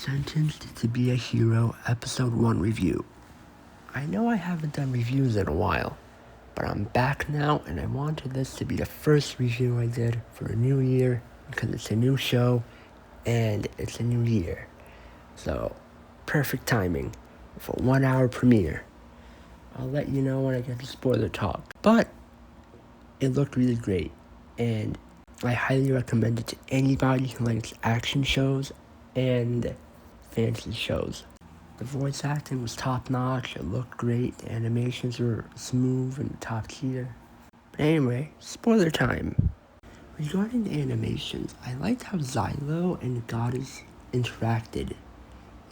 Sentenced to be a Hero Episode 1 review. I know I haven't done reviews in a while, but I'm back now and I wanted this to be the first review I did for a new year because it's a new show and it's a new year. So, perfect timing for a 1 hour premiere. I'll let you know when I get to spoiler talk. But it looked really great and I highly recommend it to anybody who likes action shows and fantasy shows. The voice acting was top notch, it looked great, the animations were smooth and top tier. But anyway, spoiler time. Regarding the animations, I liked how Xylo and the goddess interacted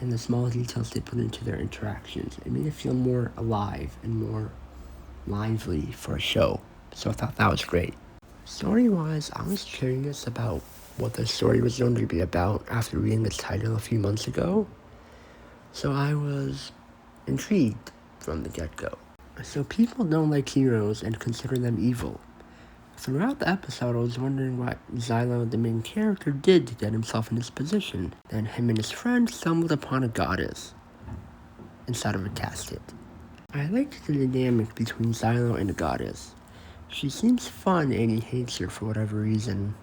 and the small details they put into their interactions. It made it feel more alive and more lively for a show, so I thought that was great. Story-wise, I was curious about what the story was going to be about after reading the title a few months ago, so I was intrigued from the get-go. So people don't like heroes and consider them evil. Throughout the episode, I was wondering what Xylo, the main character, did to get himself in this position. Then him and his friend stumbled upon a goddess inside of a casket. I liked the dynamic between Xylo and the goddess. She seems fun and he hates her for whatever reason.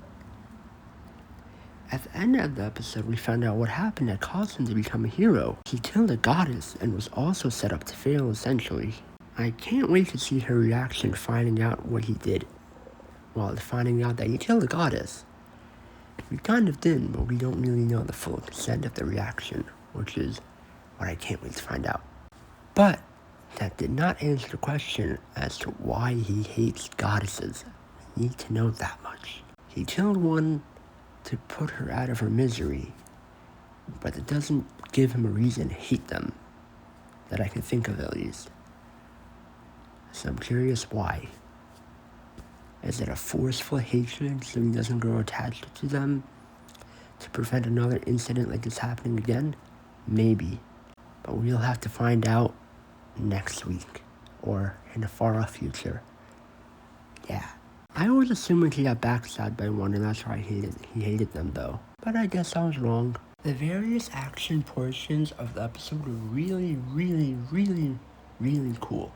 At the end of the episode, we found out what happened that caused him to become a hero. He killed a goddess and was also set up to fail, essentially. I can't wait to see her reaction finding out what he did. Well, finding out that he killed a goddess. We kind of did, but we don't really know the full extent of the reaction, which is what I can't wait to find out. But that did not answer the question as to why he hates goddesses. We need to know that much. He killed one to put her out of her misery, but it doesn't give him a reason to hate them, that I can think of at least. So I'm curious why. Is it a forceful hatred so he doesn't grow attached to them to prevent another incident like this happening again? Maybe, but we'll have to find out next week or in the far off future. Yeah. I always assumed he got backstabbed by one and that's why he hated them though. But I guess I was wrong. The various action portions of the episode were really cool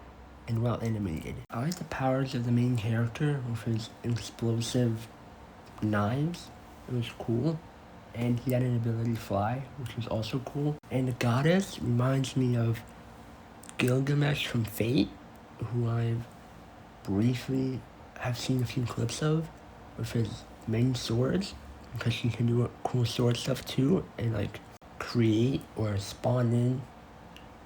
and well animated. I like the powers of the main character with his explosive knives. It was cool. And he had an ability to fly, which was also cool. And the goddess reminds me of Gilgamesh from Fate, who I've briefly have seen a few clips of with his many swords, because he can do cool sword stuff too and like create or spawn in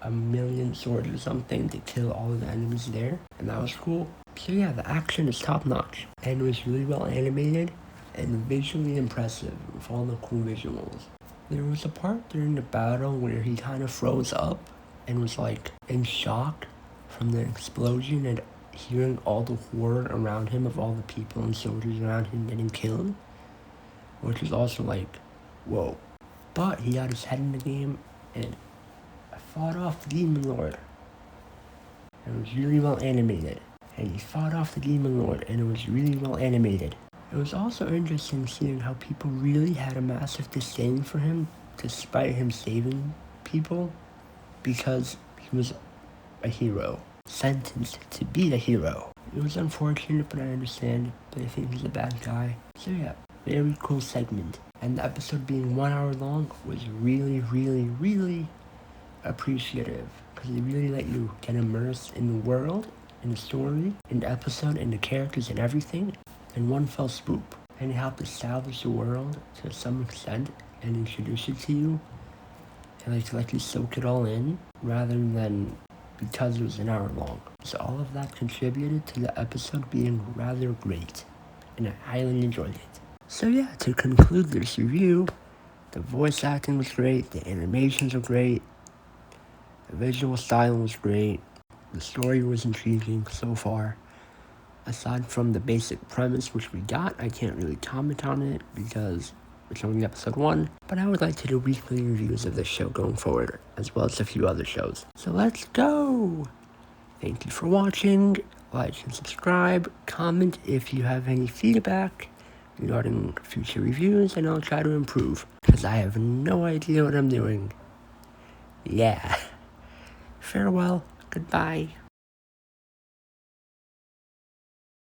a million swords or something to kill all of the enemies there, and that was cool. So yeah, the action is top notch and it was really well animated and visually impressive with all the cool visuals. There was a part during the battle where he kind of froze up and was like in shock from the explosion and hearing all the horror around him of all the people and soldiers around him getting killed, which was also like, whoa. But he got his head in the game and fought off the Demon Lord. And it was really well animated. And he fought off the Demon Lord and it was really well animated. It was also interesting seeing how people really had a massive disdain for him despite him saving people because he was a hero. Sentenced to be a hero. It was unfortunate, but I understand, but I think he's a bad guy. So yeah, very cool segment. And the episode being 1 hour long was really appreciative, because they really let you get immersed in the world, in the story, in the episode, in the characters and everything in one fell swoop. And it helped establish the world to some extent and introduce it to you and to let you soak it all in rather than because it was an hour long. So all of that contributed to the episode being rather great, and I highly enjoyed it. So yeah, to conclude this review, the voice acting was great, the animations were great, the visual style was great, the story was intriguing so far. Aside from the basic premise which we got, I can't really comment on it because it's only episode 1, but I would like to do weekly reviews of this show going forward, as well as a few other shows. So let's go! Thank you for watching, like and subscribe, comment if you have any feedback regarding future reviews, and I'll try to improve, because because I have no idea what I'm doing. Yeah. Farewell. Goodbye.